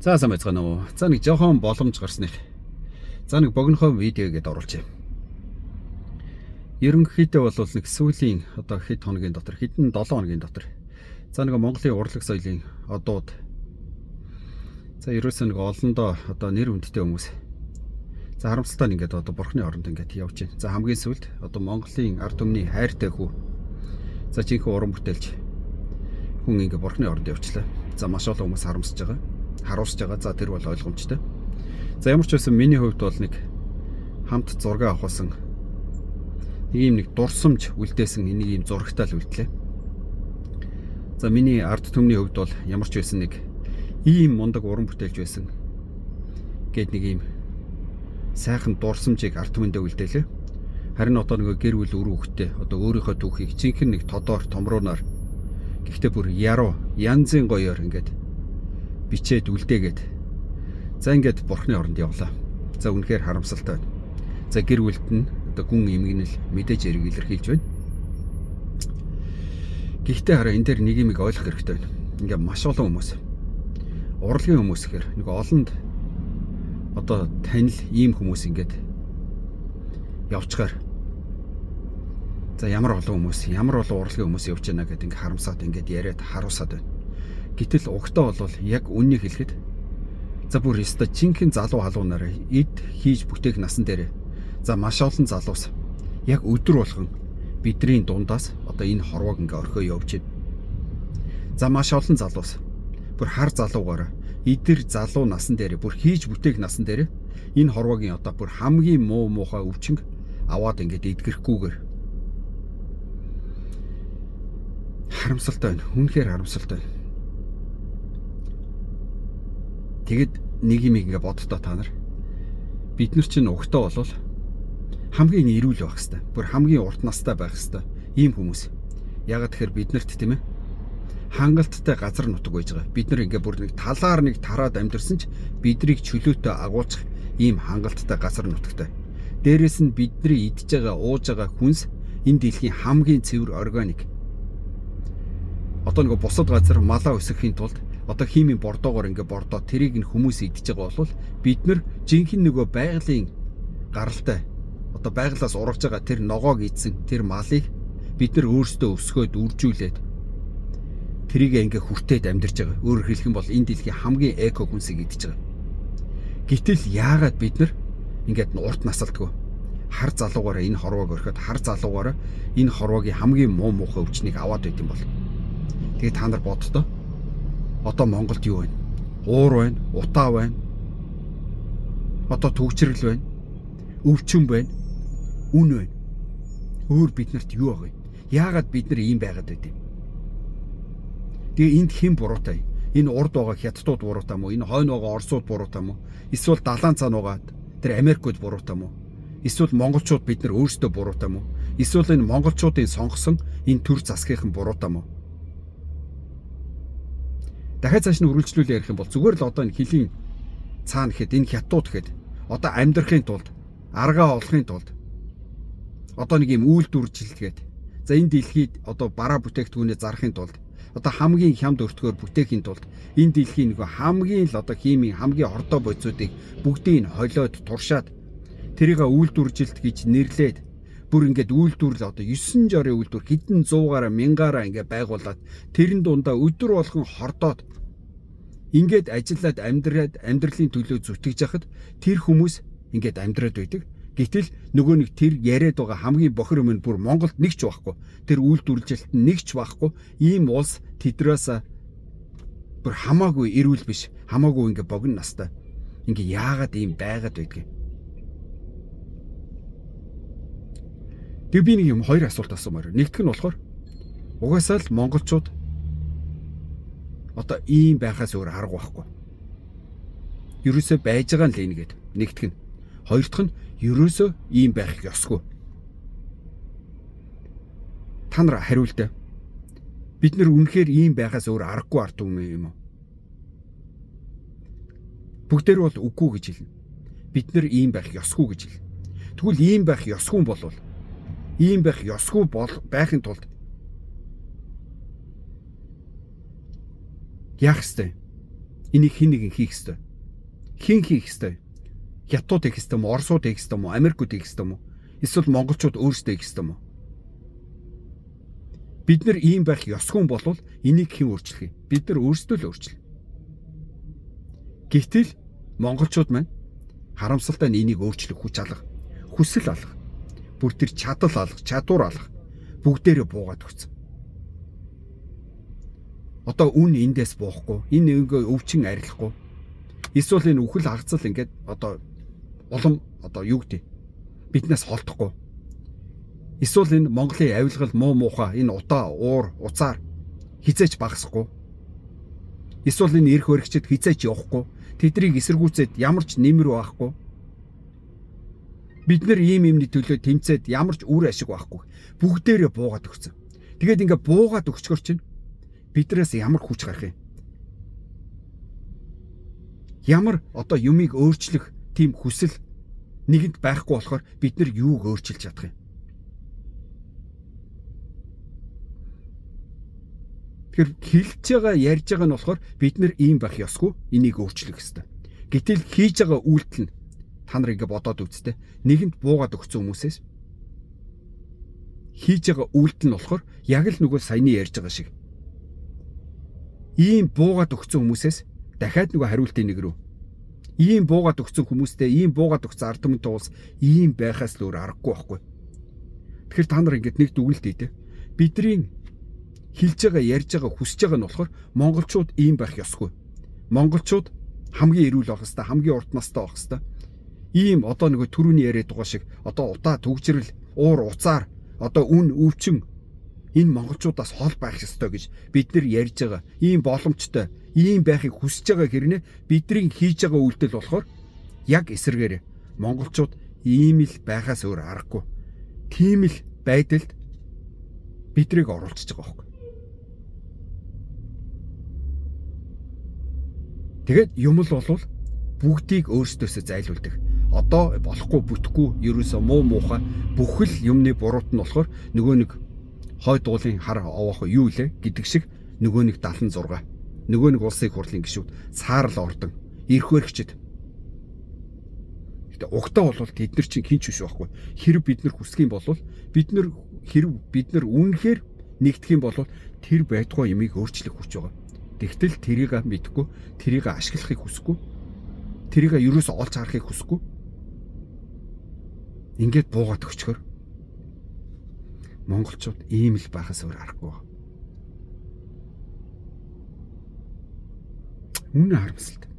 За сайн байцгаана уу. За нэг жоохон боломж гарсныг. За нэг богинохоо видеогээд оруулчих. Ерөнхийдөө бол нэг сүүлийн одоо хэд хоногийн дотор, хэдэн 7 хоногийн дотор. За нэг Монголын урлаг соёлын одууд. За ерөөсөө нэг олондоо одоо нэр хүндтэй хүмүүс. За харамсалтай нь ингээд одоо бурхны оронд ингээд явж байна. За хамгийн сүүлд одоо Монголын ард түмний хайртай хүү. За жинхэнэ уран бүтээлч хүн ингээд бурхны оронд явчлаа. За маш олон хүмүүс харамсаж байгаа. Харуулж байгаа. За тэр бол ойлгомжтой. За ямар ч байсан миний хувьд бол нэг хамт зураг авахсан ийм нэг дурсамж үлдээсэн энийг ийм зурагтай л үлдлээ. За миний ард түмний хувьд бол ямар ч байсан нэг ийм мундаг уран бүтээлж байсан гээд нэг ийм сайхан дурсамжийг ард түмэндээ үлдээлээ. Харин одоо нөгөө гэр бүл өр хүүхдтэй одоо өөрийнхөө түүхийг жинхэнэ нэг тодоор томруунаар гэхдээ бүр яруу янзын гоёор ингээд бичээд үлдээгээд за ингээд бурхны оронд явлаа. За үнэхээр харамсалтай байна. За гэр бүлд нь одоо гүн эмгэнэл мэдээж эрг илэрхийлж байна. Гэхдээ хараа энэ дээр нэг юм ойлгох хэрэгтэй байна. Ингээ маш олон хүмүүс урлагийн хүмүүс гэхээр нэг олонд одоо танил ийм хүмүүс ингээд явчихаар за ямар олон хүмүүс ямар олон урлагийн хүмүүс явж байна гэдэг ингээ харамсаад ингээд яриад харуусаад байна. Гэтэл угтаа бол яг үннийг хэлэхэд за бүр өстө жинхэнэ залуу халуунаараа эд хийж бүтээх насан дээр за маш олон залуус яг өдөр болгон бидний дундаас одоо энэ хорвоог ингээ орхио явж байна. За маш олон залуус бүр хар залуугаараа эдэр залуу насан дээр бүр хийж бүтээх насан дээр энэ хорвоогийн одоо бүр хамгийн муу муухай өвчнг аваад ингээд эдгэрхгүйгээр харамсалтай байна. Үнэхээр харамсалтай байна. Тэгэд нэг юм ингээ боддоо та нар бид нар чинь угтаа болвол хамгийн эрүүл байх хэвээр бүр хамгийн урт настай байх хэвээр ийм хүмүүс. Ягаад тэгэхээр биднэрт тийм ээ хангалттай газар нутаг байж байгаа. Бид нар ингээ бүр нэг талаар нэг тараад амьдэрсэн ч бидрийг чөлөөтэй агуулчих ийм хангалттай газар нутагтай. Дээрээс нь бидний идж байгаа ууж байгаа хүнс энэ дэлхийн хамгийн цэвэр органик. Одоо нэг бусад газар малаа өсгөхийн тулд одоо химийн бордоогоор ингээ бордоо тэрийг нь хүмүүс идэж байгаа бол бид нар жинхэнэ нөгөө байгалийн гаралтай одоо байгалаас ургаж байгаа тэр ногоог идсэн тэр малыг бид нар өөрсдөө өсгөөд үржүүлээд тэрийг ингээ хүртээд амьдарч байгаа. Өөрөөр хэлэх юм бол энэ дэлхийн хамгийн эко хүнсийг идэж байгаа. Гэтэл яагаад бид нар ингээд урт насалтгүй хар залуугаараа энэ хорвоог орхиод хар залуугаараа энэ хорвоогийн хамгийн муу муухай өвчнийг аваад байт юм бол. Тэгээ та нар боддоо одоо Монголд юу байна? Уур байна, утаа байна. Одоо төвчрэл байна. Өвчин байна. Үн байна. Өөр биднэрт юу байгаа юм? Яагаад бид нар ийм байгаад байд юм? Тэгээ энд хэн буруутай? Энэ урд байгаа хятадууд буруутай мó? Энэ хойно байгаа орсууд буруутай мó? Эсвэл далайн цаана байгаа тэр Америкууд буруутай мó? Эсвэл монголчууд бид нар өөрсдөө буруутай мó? Эсвэл энэ монголчуудын сонгосон энэ төр засгийнхан буруутай мó? Дахиад цааш нь үргэлжлүүлээ ярих юм бол зүгээр л одоо энэ хилийн цаана гэхэд энэ хятад гэхэд одоо амьдрахын тулд аргаа олохын тулд одоо нэг юм үйлдвэржилгээд за энэ дэлхийд одоо бараа бүтээгдэхүүнээ зарахын тулд одоо хамгийн хямд өртгөөр бүтээхийн тулд энэ дэлхийн нэг хамгийн л одоо химийн хамгийн хордоо бодисуудыг бүгдийг нь холиод туршаад тэрийг үйлдвэржилт гэж нэрлээд бүр ингээд үйлдвэрлэл одоо 9 жорын үйлдвэр хэдэн зуугаараа мянгаараа ингээд байгуулад тэрэн дундаа өдөр болгон хордоод ингээд ажиллаад амьдралын төлөө зүтгэж яхад тэр хүмүүс ингээд амьдраад байдаг. Гэтэл нөгөө нэг тэр яриад байгаа хамгийн бохир юм нь бүр Монголд нэг ч байхгүй. Тэр үйлдвэрлэлт нэг ч байхгүй. Ийм улс тэдрээс бүр хамаагүй эрүүл биш. Хамаагүй ингээд богино настай. Ингээ яагаад ийм байгаад байдгийг. Тэг би нэг юм хоёр асуулт асуумаар. Нэгдүг нь болохоор угаасаа л монголчууд одоо ийм байхаас өөр арга байхгүй. Ерөөсөө байж байгаа нь л нэгэд. Нэгдүг нь. Хоёр дахь нь ерөөсөө ийм байх ёсгүй. Та нар хариултаа. Бид нар үнэхээр ийм байхаас өөр аргагүй ард түмэн юм уу? Бүгдээр бол үгүй гэж хэлнэ. Бид нар ийм байх ёсгүй гэж хэлнэ. Тэгвэл ийм байх ёсгүй болвол ийм байх ёсгүй байхын тулд яах ёстой? Энийг хэн нэгэн хийх ёстой. Хэн хийх ёстой? Хятад хийх ёстой юм уу? Оросууд хийх ёстой юм уу? Америкууд хийх ёстой юм уу? Эсвэл монголчууд өөрсдөө хийх ёстой юм уу? Бид нар ийм байх ёсгүй болвол энийг хэн өөрчлөх юм? Бид нар өөрсдөө л өөрчлөх. Гэвтэл монголчууд маань харамсалтай нь энийг өөрчлөх хүч алга, хүсэл алга, бүр тэр чадал алга, чадвар алга бүгдээрээ буугаад өгсөн. Одоо үн эндээс буухгүй, энэ ингээ өвчин арилахгүй. Эсвэл энэ үхэл хагацал ингээд одоо улам одоо юу гэдэг биднээс холдохгүй. Эсвэл энэ Монголын авилгал муу муухай энэ утаа, уур, уцаар хизээч багасахгүй. Эсвэл энэ эрх хөрөгчд хизээч явахгүй. Тэднийг эсэргүүцээд ямар ч нэмэр байхгүй. Бид нар ийм юмны төлөө тэмцээд ямар ч үр ашиг байхгүй. Бүгдээрээ буугаад өгсөн. Тэгээд ингээ буугаад өгчгөр чинь биднээс ямар хүч гарах юм? Ямар одоо юмыг өөрчлөх тийм хүсэл нэгэнд байхгүй болохоор бид нар юуг өөрчилж чадах юм? Тэгэхээр хэлж байгаа, ярьж байгаа нь болохоор бид нар ийм байх ёсгүй, энийг өөрчлөх ёстой. Гэтэл хийж байгаа үйлдэл нь та нар ингэ бодоод үзтээ. Нэгэнд буугаад өгсөн хүмүүсээс хийж байгаа үйлдэл нь болохоор яг л нөгөө саяны ярьж байгаа шиг. Ийм буугаад өгсөн хүмүүсээс дахиад нөгөө хариултын нэг рүү. Ийм буугаад өгсөн хүмүүстэй ийм буугаад өгсөн ард түмэнтэй уулз ийм байхаас л өөр аргагүй байхгүй. Тэгэхээр та нар ингэ нэг дүгнэлт хийдэ. Бидний хэлж байгаа, ярьж байгаа, хүсэж байгаа нь болохоор монголчууд ийм байх ёсгүй. Монголчууд хамгийн эрүүл байх хэвээр, хамгийн урт настай байх хэвээр. Ийм одоо нөгөө түрүүний яриад байгаа шиг одоо удаа төгжрэл, уур уцаар одоо үн өвчин энэ монголчуудаас хол байх ёстой гэж бид нар ярьж байгаа. Ийм боломжтой, ийм байхыг хүсэж байгаа хэрнээ бидний хийж байгаа үйлдэл болохоор яг эсэргээр монголчууд ийм л байхаас өөр аргагүй. Тийм л байдалд бидрийг оруулчихж байгаа байхгүй. Тэгээд юм л болвол бүгдийг өөрсдөөсөө зайлуулдаг. Одоо болохгүй бүтэхгүй ерөөсөө муу муухай бүхэл юмны буруут нь болохоор нөгөө нэг хойд уулын хар овоох юу илээ гэдэг шиг нөгөө нэг 76 нөгөө нэг улсын хурлын гишүүд цаарл ордон эрх хөрөгчд. Гэтэ угтаа болвол тэд нар чинь хинч биш байхгүй. Хэрэг бид нар хүсэх юм бол бид нар үнэхээр нэгдэх юм бол тэр байдгаа ямиг өөрчлөх хүч байгаа. Тэгтэл тэрийг мэдхгүй, тэрийг ашиглахыг хүсэхгүй, тэрийг ерөөсөө олж харахыг хүсэхгүй. Ингээд буугаад өгчхөр монголчууд ийм л байхаас өөр аргагүй. Үнэн харамсалтай.